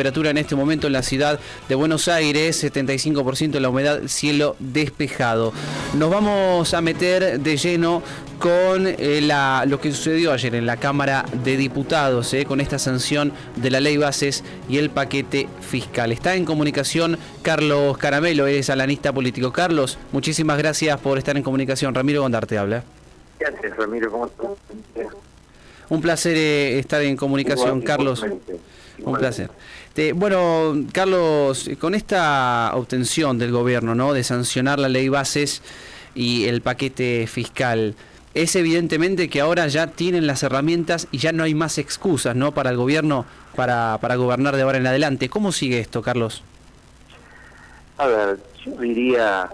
temperatura en este momento en la ciudad de Buenos Aires, 75% la humedad, cielo despejado. Nos vamos a meter de lleno con lo que sucedió ayer en la Cámara de Diputados, con esta sanción de la ley bases y el paquete fiscal. Está en comunicación Carlos Caramelo, es analista político. Carlos, muchísimas gracias por estar en comunicación. Ramiro Gondarte habla. Gracias, Ramiro, ¿cómo estás? Un placer estar en comunicación, Carlos. Un placer. Bueno, Carlos, con esta obtención del gobierno, ¿no?, de sancionar la ley bases y el paquete fiscal, es evidentemente que ahora ya tienen las herramientas y ya no hay más excusas, ¿no?, para el gobierno para gobernar de ahora en adelante. ¿Cómo sigue esto, Carlos? A ver, yo diría,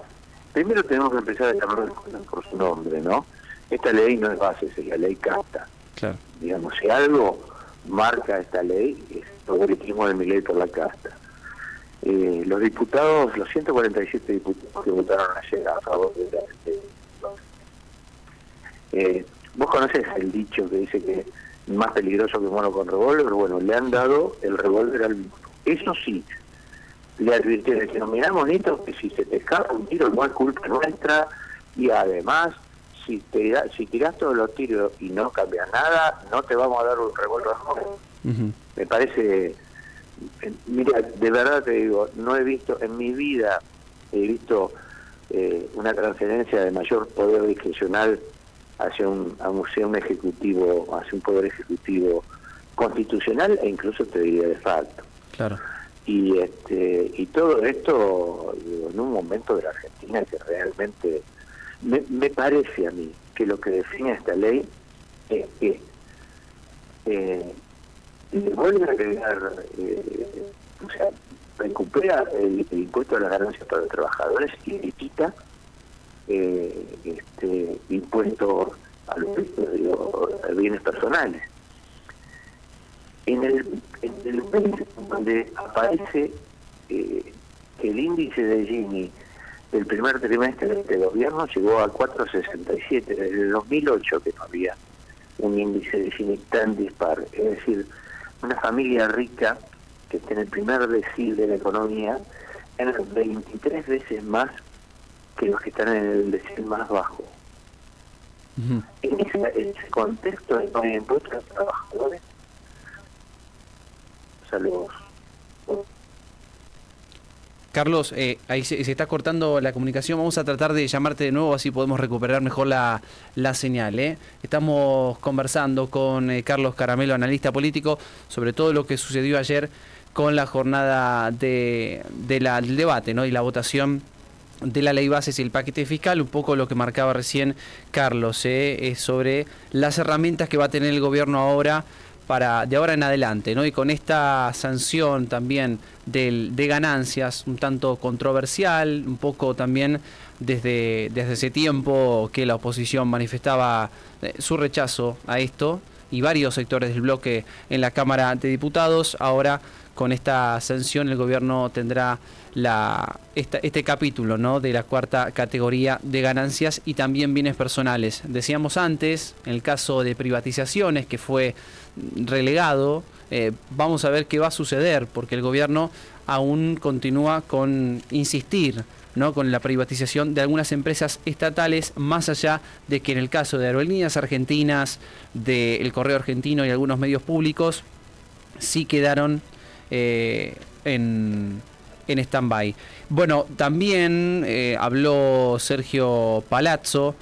primero tenemos que empezar a llamar por su nombre, ¿no? Esta ley no es bases, es la ley casta. Claro. Digamos, si algo marca esta ley, es el favoritismo de Milei por la casta. Los diputados, los 147 diputados que votaron ayer a favor de la vos conocés el dicho que dice que más peligroso que mono con revólver. Bueno, le han dado el revólver al mono. Eso sí, le advirtieron que nos miramos bonito, que si se te escapa un tiro no es culpa nuestra, y además si tirás todos los tiros y no cambia nada, no te vamos a dar un revólver nuevo. Me parece, mira, de verdad te digo, no he visto en mi vida, una transferencia de mayor poder discrecional hacia un ejecutivo, hacia un poder ejecutivo constitucional e incluso te diría de facto. Claro. Y todo esto, digo, en un momento de la Argentina que realmente me parece a mí que lo que define esta ley es que le vuelve a agregar, o sea, recupera el impuesto a las ganancias para los trabajadores y le quita impuesto a los bienes personales. En el país donde aparece que el índice de Gini del primer trimestre de este gobierno llegó a 4,67, desde el 2008 que no había un índice de Gini tan dispar. Es decir, una familia rica que está en el primer decil de la economía gana 23 veces más que los que están en el decil más bajo. En ese contexto de poner impuestos a los trabajadores, saludos. Carlos, ahí se está cortando la comunicación. Vamos a tratar de llamarte de nuevo, así podemos recuperar mejor la señal. Estamos conversando con Carlos Caramelo, analista político, sobre todo lo que sucedió ayer con la jornada del debate, ¿no?, y la votación de la ley bases y el paquete fiscal. Un poco lo que marcaba recién Carlos, es sobre las herramientas que va a tener el gobierno ahora de ahora en adelante, ¿no? Y con esta sanción también de ganancias un tanto controversial, un poco también desde ese tiempo que la oposición manifestaba su rechazo a esto, y varios sectores del bloque en la Cámara de Diputados. Ahora, con esta sanción, el gobierno tendrá este capítulo, ¿no?, de la cuarta categoría de ganancias y también bienes personales. Decíamos antes, en el caso de privatizaciones, que fue relegado, vamos a ver qué va a suceder, porque el gobierno aún continúa con insistir, ¿no?, con la privatización de algunas empresas estatales, más allá de que en el caso de Aerolíneas Argentinas, del Correo Argentino y algunos medios públicos, sí quedaron en stand-by. Bueno, también habló Sergio Palazzo,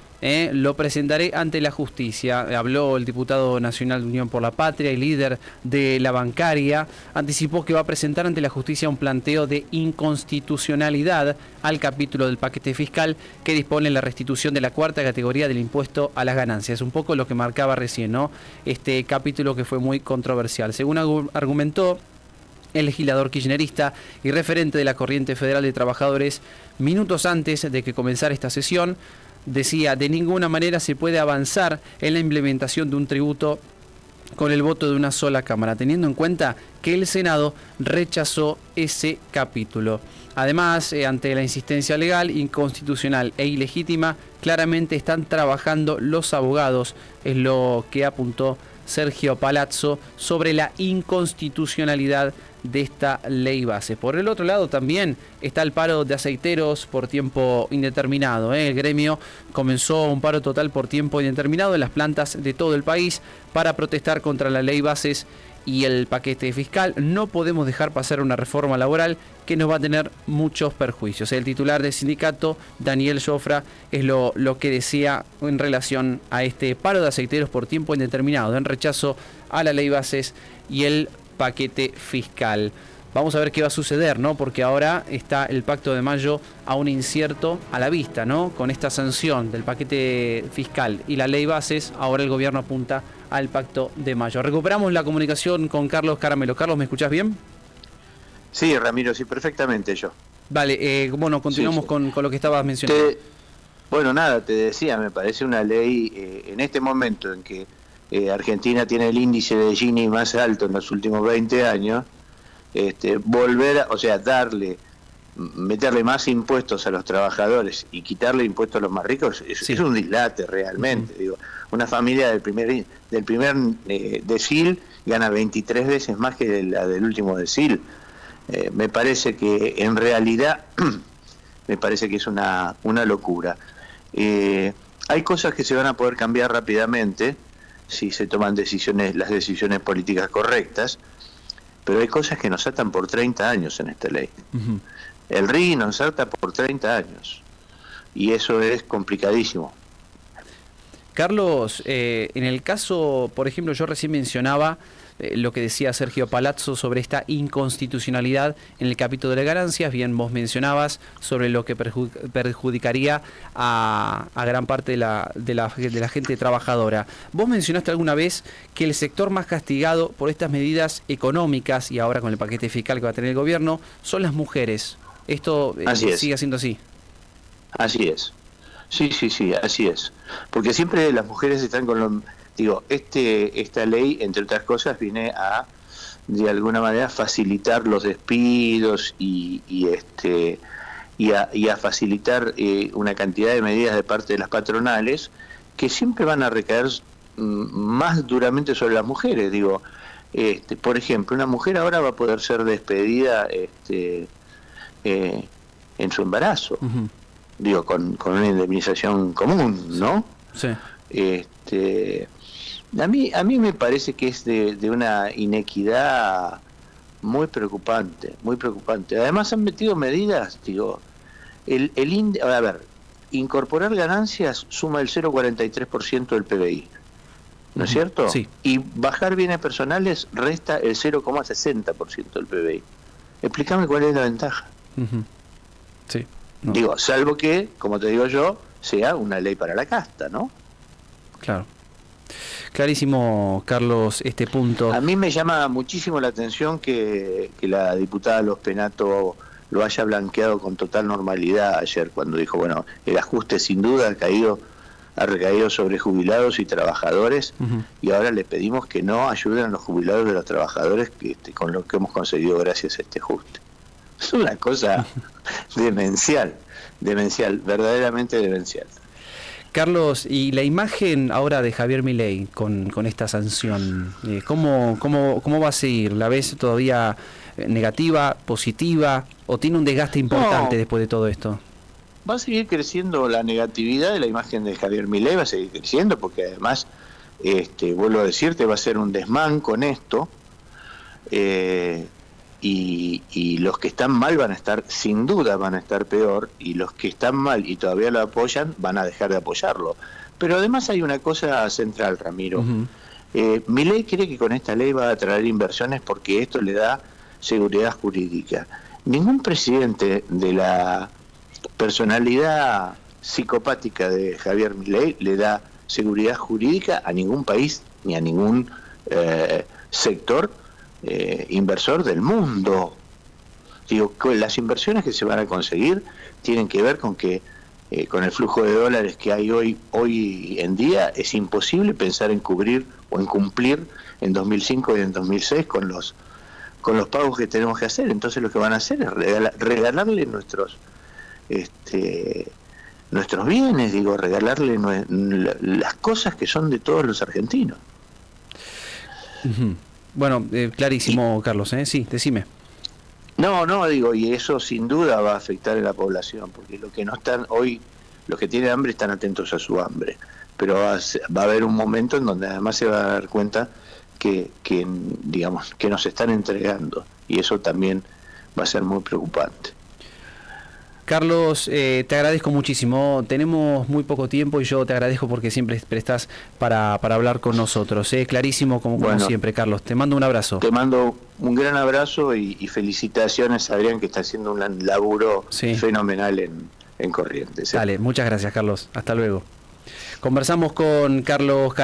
lo presentaré ante la justicia. Habló el diputado nacional de Unión por la Patria y líder de la bancaria. Anticipó que va a presentar ante la justicia un planteo de inconstitucionalidad al capítulo del paquete fiscal que dispone la restitución de la cuarta categoría del impuesto a las ganancias. Un poco lo que marcaba recién, ¿no?, este capítulo que fue muy controversial. Según argumentó el legislador kirchnerista y referente de la Corriente Federal de Trabajadores, minutos antes de que comenzara esta sesión, decía: de ninguna manera se puede avanzar en la implementación de un tributo con el voto de una sola Cámara, teniendo en cuenta que el Senado rechazó ese capítulo. Además, ante la insistencia legal, inconstitucional e ilegítima, claramente están trabajando los abogados, es lo que apuntó Sergio Palazzo sobre la inconstitucionalidad de esta ley base. Por el otro lado también está el paro de aceiteros por tiempo indeterminado. El gremio comenzó un paro total por tiempo indeterminado en las plantas de todo el país para protestar contra la ley bases y el paquete fiscal. No podemos dejar pasar una reforma laboral que nos va a tener muchos perjuicios. El titular del sindicato, Daniel Jofra, es lo que decía en relación a este paro de aceiteros por tiempo indeterminado, en rechazo a la ley bases y el paquete fiscal. Vamos a ver qué va a suceder, ¿no? Porque ahora está el Pacto de Mayo aún incierto a la vista, ¿no? Con esta sanción del paquete fiscal y la ley bases, ahora el gobierno apunta al Pacto de Mayo. Recuperamos la comunicación con Carlos Caramelo. Carlos, ¿me escuchás bien? Sí, Ramiro, sí, perfectamente yo. Vale, bueno, continuamos sí. Con lo que estabas mencionando. Bueno, nada, te decía, me parece una ley, en este momento en que Argentina tiene el índice de Gini más alto en los últimos 20 años, meterle más impuestos a los trabajadores y quitarle impuestos a los más ricos es un dislate realmente. Digo, una familia del primer decil gana 23 veces más que la del último decil. Me parece que en realidad me parece que es una locura. Hay cosas que se van a poder cambiar rápidamente si se toman las decisiones políticas correctas, pero hay cosas que nos atan por 30 años en esta ley. Uh-huh. El RI nos ata por 30 años y eso es complicadísimo. Carlos, en el caso, por ejemplo, yo recién mencionaba lo que decía Sergio Palazzo sobre esta inconstitucionalidad en el capítulo de ganancias. Bien, vos mencionabas sobre lo que perjudicaría a gran parte de la gente trabajadora. Vos mencionaste alguna vez que el sector más castigado por estas medidas económicas y ahora con el paquete fiscal que va a tener el gobierno son las mujeres. ¿Esto sigue siendo así? Así es. Sí, así es. Porque siempre las mujeres están con lo... Digo, esta ley, entre otras cosas, viene a, de alguna manera, facilitar los despidos y a facilitar una cantidad de medidas de parte de las patronales que siempre van a recaer más duramente sobre las mujeres. Digo, por ejemplo, una mujer ahora va a poder ser despedida en su embarazo. Uh-huh. Digo, con una indemnización común, ¿no? Sí. A mí me parece que es de una inequidad muy preocupante, muy preocupante. Además han metido medidas, digo, a ver, incorporar ganancias suma el 0,43% del PBI, ¿no es cierto? Sí. Y bajar bienes personales resta el 0,60% del PBI. Explícame cuál es la ventaja. Uh-huh. Sí. No. Digo, salvo que, como te digo yo, sea una ley para la casta, ¿no? Claro. Clarísimo, Carlos, este punto. A mí me llama muchísimo la atención que la diputada Los Penato lo haya blanqueado con total normalidad ayer, cuando dijo, bueno, el ajuste sin duda ha recaído sobre jubilados y trabajadores, uh-huh. Y ahora le pedimos que no ayuden a los jubilados de los trabajadores con lo que hemos conseguido gracias a este ajuste. Es una cosa demencial, verdaderamente demencial. Carlos, y la imagen ahora de Javier Milei con esta sanción, ¿cómo va a seguir? ¿La ves todavía negativa, positiva, o tiene un desgaste importante después de todo esto? Va a seguir creciendo la negatividad de la imagen de Javier Milei, va a seguir creciendo, porque además, vuelvo a decirte, va a ser un desmán con esto, y los que están mal sin duda van a estar peor, y los que están mal y todavía lo apoyan van a dejar de apoyarlo. Pero además hay una cosa central, Ramiro. Uh-huh. Milei cree que con esta ley va a traer inversiones porque esto le da seguridad jurídica. Ningún presidente de la personalidad psicopática de Javier Milei le da seguridad jurídica a ningún país ni a ningún sector inversor del mundo. Digo, las inversiones que se van a conseguir tienen que ver con que con el flujo de dólares que hay hoy en día es imposible pensar en cubrir o en cumplir en 2005 y en 2006 con los pagos que tenemos que hacer. Entonces lo que van a hacer es regalarle nuestros bienes, digo, regalarle las cosas que son de todos los argentinos. Uh-huh. Bueno, clarísimo, Carlos, sí, decime. No, digo, y eso sin duda va a afectar a la población, porque los que no están hoy, los que tienen hambre están atentos a su hambre, pero va a haber un momento en donde además se va a dar cuenta que digamos, que nos están entregando, y eso también va a ser muy preocupante. Carlos, te agradezco muchísimo. Tenemos muy poco tiempo y yo te agradezco porque siempre estás para hablar con nosotros. Clarísimo como siempre, Carlos. Te mando un abrazo. Te mando un gran abrazo y felicitaciones a Adrián, que está haciendo un laburo fenomenal en Corrientes. Dale, muchas gracias, Carlos. Hasta luego. Conversamos con Carlos